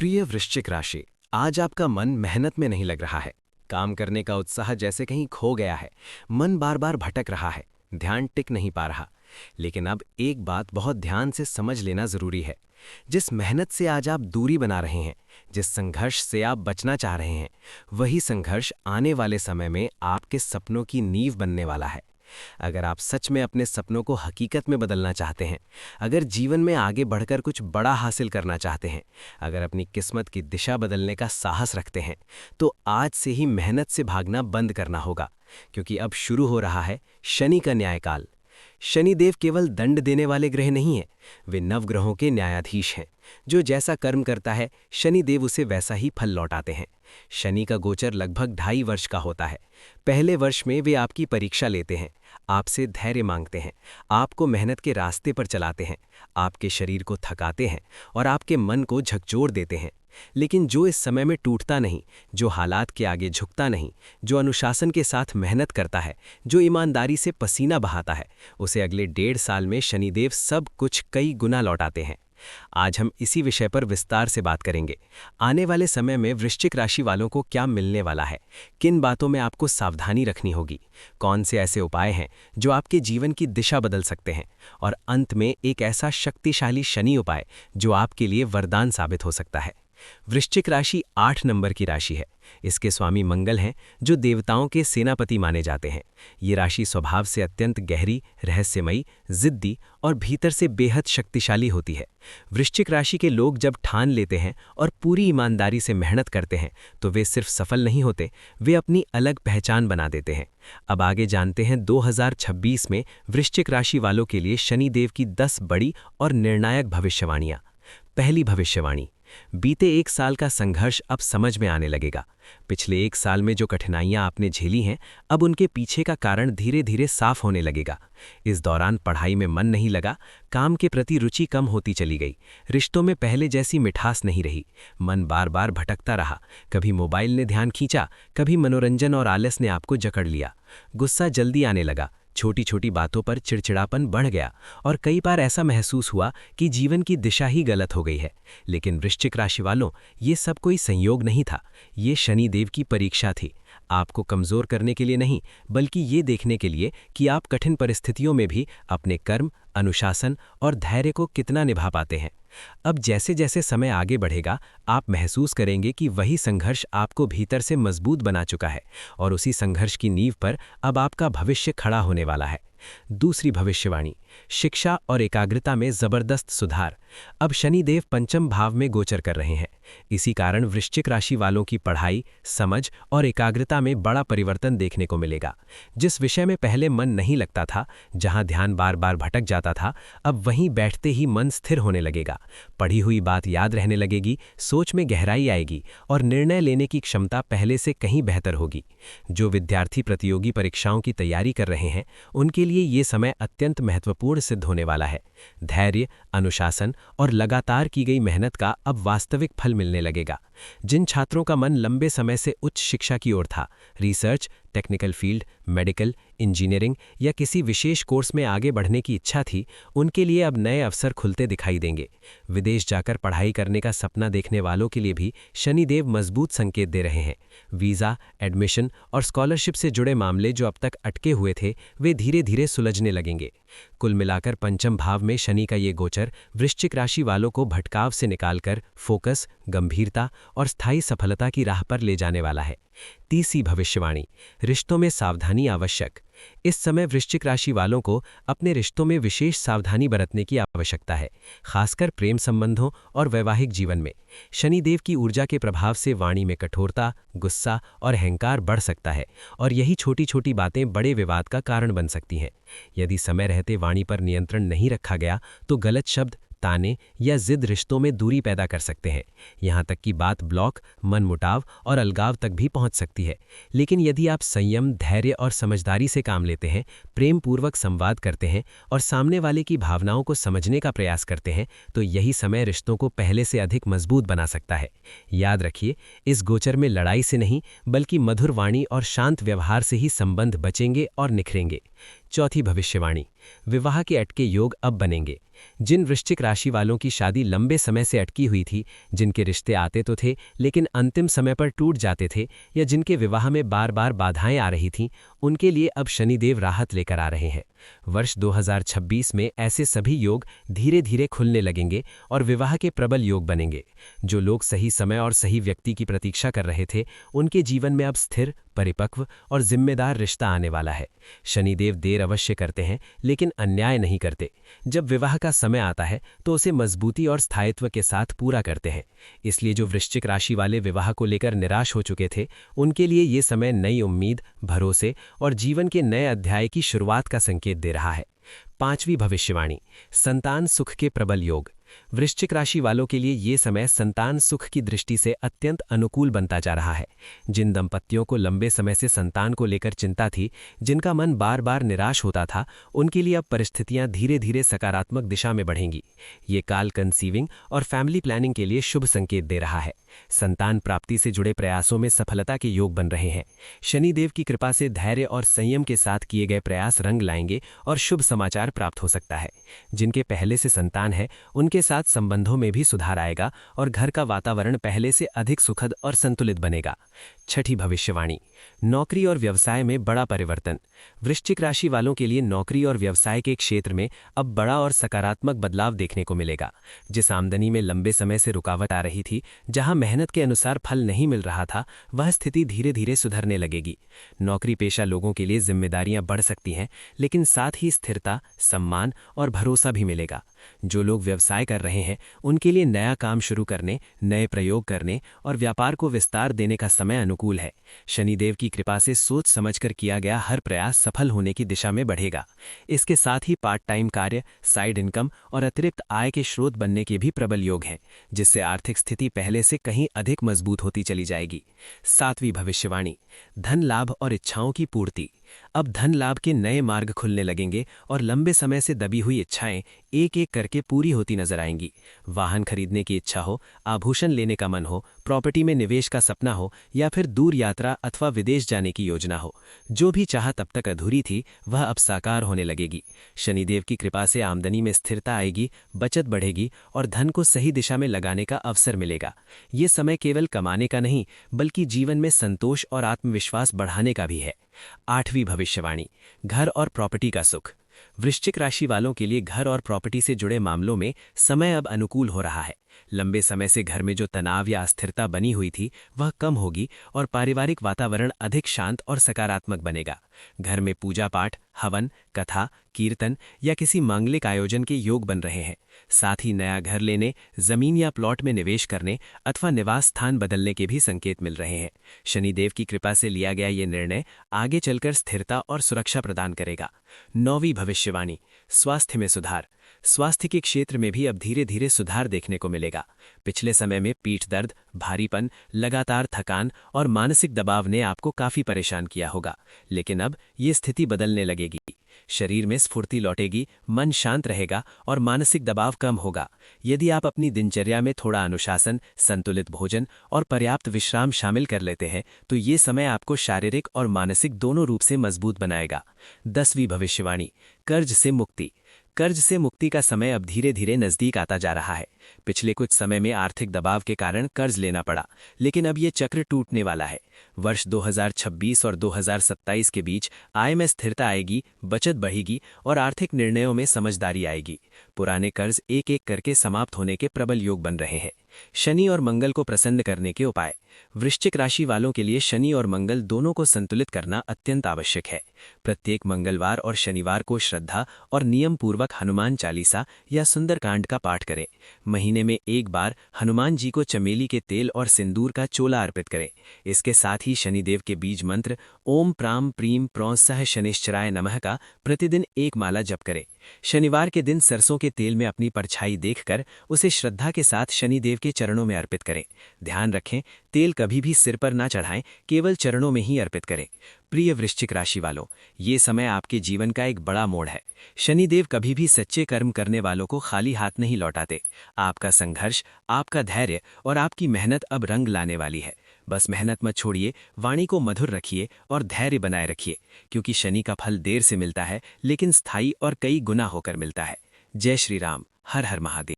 प्रिय वृश्चिक राशि, आज आपका मन मेहनत में नहीं लग रहा है। काम करने का उत्साह जैसे कहीं खो गया है। मन बार बार भटक रहा है, ध्यान टिक नहीं पा रहा। लेकिन अब एक बात बहुत ध्यान से समझ लेना जरूरी है। जिस मेहनत से आज आप दूरी बना रहे हैं, जिस संघर्ष से आप बचना चाह रहे हैं, वही संघर्ष आने वाले समय में आपके सपनों की नींव बनने वाला है। अगर आप सच में अपने सपनों को हकीकत में बदलना चाहते हैं, अगर जीवन में आगे बढ़कर कुछ बड़ा हासिल करना चाहते हैं, अगर अपनी किस्मत की दिशा बदलने का साहस रखते हैं, तो आज से ही मेहनत से भागना बंद करना होगा। क्योंकि अब शुरू हो रहा है शनि का न्यायकाल। शनिदेव केवल दंड देने वाले ग्रह नहीं हैं, वे नवग्रहों के न्यायाधीश हैं। जो जैसा कर्म करता है, शनिदेव उसे वैसा ही फल लौटाते हैं। शनि का गोचर लगभग 2.5 वर्ष का होता है। पहले वर्ष में वे आपकी परीक्षा लेते हैं, आपसे धैर्य मांगते हैं, आपको मेहनत के रास्ते पर चलाते हैं, आपके शरीर को थकाते हैं और आपके मन को झकझोर देते हैं। लेकिन जो इस समय में टूटता नहीं, जो हालात के आगे झुकता नहीं, जो अनुशासन के साथ मेहनत करता है, जो ईमानदारी से पसीना बहाता है, उसे अगले 1.5 साल में शनिदेव सब कुछ कई गुना लौटाते हैं। आज हम इसी विषय पर विस्तार से बात करेंगे। आने वाले समय में वृश्चिक राशि वालों को क्या मिलने वाला है, किन बातों में आपको सावधानी रखनी होगी, कौन से ऐसे उपाय हैं जो आपके जीवन की दिशा बदल सकते हैं, और अंत में एक ऐसा शक्तिशाली शनि उपाय जो आपके लिए वरदान साबित हो सकता है। वृश्चिक राशि 8 नंबर की राशि है। इसके स्वामी मंगल हैं, जो देवताओं के सेनापति माने जाते हैं। ये राशि स्वभाव से अत्यंत गहरी, रहस्यमयी, जिद्दी और भीतर से बेहद शक्तिशाली होती है। वृश्चिक राशि के लोग जब ठान लेते हैं और पूरी ईमानदारी से मेहनत करते हैं, तो वे सिर्फ सफल नहीं होते, वे अपनी अलग पहचान बना देते हैं। अब आगे जानते हैं 2026 में वृश्चिक राशि वालों के लिए शनिदेव की 10 बड़ी और निर्णायक भविष्यवाणियां। पहली भविष्यवाणी, बीते 1 साल का संघर्ष अब समझ में आने लगेगा। पिछले 1 साल में जो कठिनाइयां आपने झेली हैं, अब उनके पीछे का कारण धीरे धीरे साफ होने लगेगा। इस दौरान पढ़ाई में मन नहीं लगा, काम के प्रति रुचि कम होती चली गई, रिश्तों में पहले जैसी मिठास नहीं रही, मन बार बार भटकता रहा। कभी मोबाइल ने ध्यान खींचा, कभी मनोरंजन और आलस ने आपको जकड़ लिया। गुस्सा जल्दी आने लगा, छोटी छोटी बातों पर चिड़चिड़ापन बढ़ गया और कई बार ऐसा महसूस हुआ कि जीवन की दिशा ही गलत हो गई है। लेकिन वृश्चिक राशि वालों, ये सब कोई संयोग नहीं था, ये शनिदेव की परीक्षा थी। आपको कमजोर करने के लिए नहीं, बल्कि ये देखने के लिए कि आप कठिन परिस्थितियों में भी अपने कर्म, अनुशासन और धैर्य को कितना निभा पाते हैं। अब जैसे जैसे समय आगे बढ़ेगा, आप महसूस करेंगे कि वही संघर्ष आपको भीतर से मजबूत बना चुका है और उसी संघर्ष की नींव पर अब आपका भविष्य खड़ा होने वाला है। दूसरी भविष्यवाणी, शिक्षा और एकाग्रता में जबरदस्त सुधार। अब शनिदेव पंचम भाव में गोचर कर रहे हैं। इसी कारण वृश्चिक राशि वालों की पढ़ाई, समझ और एकाग्रता में बड़ा परिवर्तन देखने को मिलेगा। जिस विषय में पहले मन नहीं लगता था, जहां ध्यान बार बार भटक जाता था, अब वहीं बैठते ही मन स्थिर होने लगेगा। पढ़ी हुई बात याद रहने लगेगी, सोच में गहराई आएगी और निर्णय लेने की क्षमता पहले से कहीं बेहतर होगी। जो विद्यार्थी प्रतियोगी परीक्षाओं की तैयारी कर रहे हैं, उनके लिए ये समय अत्यंत महत्वपूर्ण सिद्ध होने वाला है। धैर्य, अनुशासन और लगातार की गई मेहनत का अब वास्तविक फल मिलने लगेगा। जिन छात्रों का मन लंबे समय से उच्च शिक्षा की ओर था, research, technical field, medical, engineering या किसी विशेष कोर्स में आगे बढ़ने की इच्छा थी, उनके लिए अब नए अवसर खुलते दिखाई देंगे। विदेश जाकर पढ़ाई करने का सपना देखने वालों के लिए भी शनिदेव मजबूत संकेत दे रहे हैं। वीज़ा, एडमिशन और स्कॉलरशिप से जुड़े मामले जो अब तक अटके हुए थे, वे धीरे धीरे सुलझने लगेंगे। कुल मिलाकर पंचम भाव में शनि का ये गोचर वृश्चिक राशि वालों को भटकाव से निकालकर फोकस, गंभीरता और स्थायी सफलता की राह पर ले जाने वाला है। तीसरी भविष्यवाणी, रिश्तों में सावधानी आवश्यक। इस समय वृश्चिक राशि वालों को अपने रिश्तों में विशेष सावधानी बरतने की आवश्यकता है, खासकर प्रेम संबंधों और वैवाहिक जीवन में। शनिदेव की ऊर्जा के प्रभाव से वाणी में कठोरता, गुस्सा और अहंकार बढ़ सकता है और यही छोटी छोटी बातें बड़े विवाद का कारण बन सकती हैं। यदि समय रहते वाणी पर नियंत्रण नहीं रखा गया, तो गलत शब्द, ताने या जिद रिश्तों में दूरी पैदा कर सकते हैं। यहाँ तक कि बात ब्लॉक, मनमुटाव और अलगाव तक भी पहुँच सकती है। लेकिन यदि आप संयम, धैर्य और समझदारी से काम लेते हैं, प्रेम पूर्वक संवाद करते हैं और सामने वाले की भावनाओं को समझने का प्रयास करते हैं, तो यही समय रिश्तों को पहले से अधिक मजबूत बना सकता है। याद रखिए, इस गोचर में लड़ाई से नहीं, बल्कि मधुर वाणी और शांत व्यवहार से ही संबंध बचेंगे और निखरेंगे। चौथी भविष्यवाणी, विवाह के अटके योग अब बनेंगे। जिन वृश्चिक राशि वालों की शादी लंबे समय से अटकी हुई थी, जिनके रिश्ते आते तो थे लेकिन अंतिम समय पर टूट जाते थे, या जिनके विवाह में बार बार बाधाएं आ रही थीं, उनके लिए अब शनिदेव राहत लेकर आ रहे हैं। वर्ष 2026 में ऐसे सभी योग धीरे धीरे खुलने लगेंगे और विवाह के प्रबल योग बनेंगे। जो लोग सही समय और सही व्यक्ति की प्रतीक्षा कर रहे थे, उनके जीवन में अब स्थिर, परिपक्व और जिम्मेदार रिश्ता आने वाला है। शनिदेव देर अवश्य करते हैं लेकिन अन्याय नहीं करते। जब विवाह का समय आता है तो उसे मजबूती और स्थायित्व के साथ पूरा करते हैं। इसलिए जो वृश्चिक राशि वाले विवाह को लेकर निराश हो चुके थे, उनके लिए ये समय नई उम्मीद, भरोसे और जीवन के नए अध्याय की शुरुआत का संकेत दे रहा है। पांचवी भविष्यवाणी, संतान सुख के प्रबल योग। वृश्चिक राशि वालों के लिए ये समय संतान सुख की दृष्टि से अत्यंत अनुकूल बनता जा रहा है। जिन दंपत्तियों को लंबे समय से संतान को लेकर चिंता थी, जिनका मन बार बार निराश होता था, उनके लिए अब परिस्थितियां धीरे धीरे सकारात्मक दिशा में बढ़ेंगी। ये काल कंसीविंग और फैमिली प्लानिंग के लिए शुभ संकेत दे रहा है। संतान प्राप्ति से जुड़े प्रयासों में सफलता के योग बन रहे हैं। शनिदेव की कृपा से धैर्य और संयम के साथ किए गए प्रयास रंग लाएंगे और शुभ समाचार प्राप्त हो सकता है। जिनके पहले से संतान है, उनके साथ संबंधों में भी सुधार आएगा और घर का वातावरण पहले से अधिक सुखद और संतुलित बनेगा। छठी भविष्यवाणी, नौकरी और व्यवसाय में बड़ा परिवर्तन। वृश्चिक राशि वालों के लिए नौकरी और व्यवसाय के क्षेत्र में अब बड़ा और सकारात्मक बदलाव देखने को मिलेगा। जिस आमदनी में लंबे समय से रुकावट आ रही थी, जहां मेहनत के अनुसार फल नहीं मिल रहा था, वह स्थिति धीरे धीरे सुधरने लगेगी। नौकरी पेशा लोगों के लिए जिम्मेदारियां बढ़ सकती हैं, लेकिन साथ ही स्थिरता, सम्मान और भरोसा भी मिलेगा। जो लोग व्यवसाय कर रहे हैं, उनके लिए नया काम शुरू करने, नए प्रयोग करने और व्यापार को विस्तार देने का समय अनुकूल है। शनिदेव की कृपा से सोच समझकर किया गया हर प्रयास सफल होने की दिशा में बढ़ेगा। इसके साथ ही पार्ट टाइम कार्य, साइड इनकम और अतिरिक्त आय के स्रोत बनने के भी प्रबल योग हैं, जिससे आर्थिक स्थिति पहले से कहीं अधिक मजबूत होती चली जाएगी। सातवीं भविष्यवाणी, धन लाभ और इच्छाओं की पूर्ति। अब धन लाभ के नए मार्ग खुलने लगेंगे और लंबे समय से दबी हुई इच्छाएं एक एक करके पूरी होती नजर आएंगी। वाहन खरीदने की इच्छा हो, आभूषण लेने का मन हो, प्रॉपर्टी में निवेश का सपना हो या फिर दूर यात्रा अथवा विदेश जाने की योजना हो, जो भी चाह तब तक अधूरी थी, वह अब साकार होने लगेगी। शनिदेव की कृपा से आमदनी में स्थिरता आएगी, बचत बढ़ेगी और धन को सही दिशा में लगाने का अवसर मिलेगा। ये समय केवल कमाने का नहीं, बल्कि जीवन में संतोष और आत्मविश्वास बढ़ाने का भी है। आठवीं भविष्यवाणी, घर और प्रॉपर्टी का सुख। वृश्चिक राशि वालों के लिए घर और प्रॉपर्टी से जुड़े मामलों में समय अब अनुकूल हो रहा है। लंबे समय से घर में जो तनाव या अस्थिरता बनी हुई थी, वह कम होगी और पारिवारिक वातावरण अधिक शांत और सकारात्मक बनेगा। घर में पूजा पाठ, हवन, कथा, कीर्तन या किसी मांगलिक आयोजन के योग बन रहे हैं। साथ ही नया घर लेने, जमीन या प्लॉट में निवेश करने अथवा निवास स्थान बदलने के भी संकेत मिल रहे हैं। शनिदेव की कृपा से लिया गया ये निर्णय आगे चलकर स्थिरता और सुरक्षा प्रदान करेगा। नौवीं भविष्यवाणी, स्वास्थ्य में सुधार। स्वास्थ्य के क्षेत्र में भी अब धीरे धीरे सुधार देखने को मिलेगा। पिछले समय में पीठ दर्द, भारीपन, लगातार थकान और मानसिक दबाव ने आपको काफी परेशान किया होगा, लेकिन अब ये स्थिति बदलने लगेगी। शरीर में स्फूर्ति लौटेगी, मन शांत रहेगा और मानसिक दबाव कम होगा। यदि आप अपनी दिनचर्या में थोड़ा अनुशासन, संतुलित भोजन और पर्याप्त विश्राम शामिल कर लेते हैं, तो ये समय आपको शारीरिक और मानसिक दोनों रूप से मजबूत बनाएगा। 10वीं भविष्यवाणी, कर्ज से मुक्ति। कर्ज से मुक्ति का समय अब धीरे धीरे नजदीक आता जा रहा है। पिछले कुछ समय में आर्थिक दबाव के कारण कर्ज लेना पड़ा, लेकिन अब ये चक्र टूटने वाला है। वर्ष 2026 और 2027 के बीच आय में स्थिरता आएगी, बचत बढ़ेगी और आर्थिक निर्णयों में समझदारी आएगी। पुराने कर्ज एक एक करके समाप्त होने के प्रबल योग बन रहे हैं। शनि और मंगल को प्रसन्न करने के उपाय। वृश्चिक राशि वालों के लिए शनि और मंगल दोनों को संतुलित करना अत्यंत आवश्यक है। प्रत्येक मंगलवार और शनिवार को श्रद्धा और नियम पूर्वक हनुमान चालीसा या सुंदरकांड का पाठ करें। महीने में एक बार हनुमान जी को चमेली के तेल और सिंदूर का चोला अर्पित करें। इसके साथ ही शनिदेव के बीज मंत्र ओम प्राम प्रीम प्रौ सह शनिश्चराय नमः का प्रतिदिन एक माला जप करें। शनिवार के दिन सरसों के तेल में अपनी परछाई देखकर उसे श्रद्धा के साथ शनिदेव के चरणों में अर्पित करें। ध्यान रखें, तेल कभी भी सिर पर ना चढ़ाएं, केवल चरणों में ही अर्पित करें। प्रिय वृश्चिक राशि वालों, ये समय आपके जीवन का एक बड़ा मोड़ है। शनिदेव कभी भी सच्चे कर्म करने वालों को खाली हाथ नहीं लौटाते। आपका संघर्ष, आपका धैर्य और आपकी मेहनत अब रंग लाने वाली है। बस मेहनत मत छोड़िए, वाणी को मधुर रखिए और धैर्य बनाए रखिए, क्योंकि शनि का फल देर से मिलता है, लेकिन स्थायी और कई गुना होकर मिलता है। जय श्री राम। हर हर महादेव।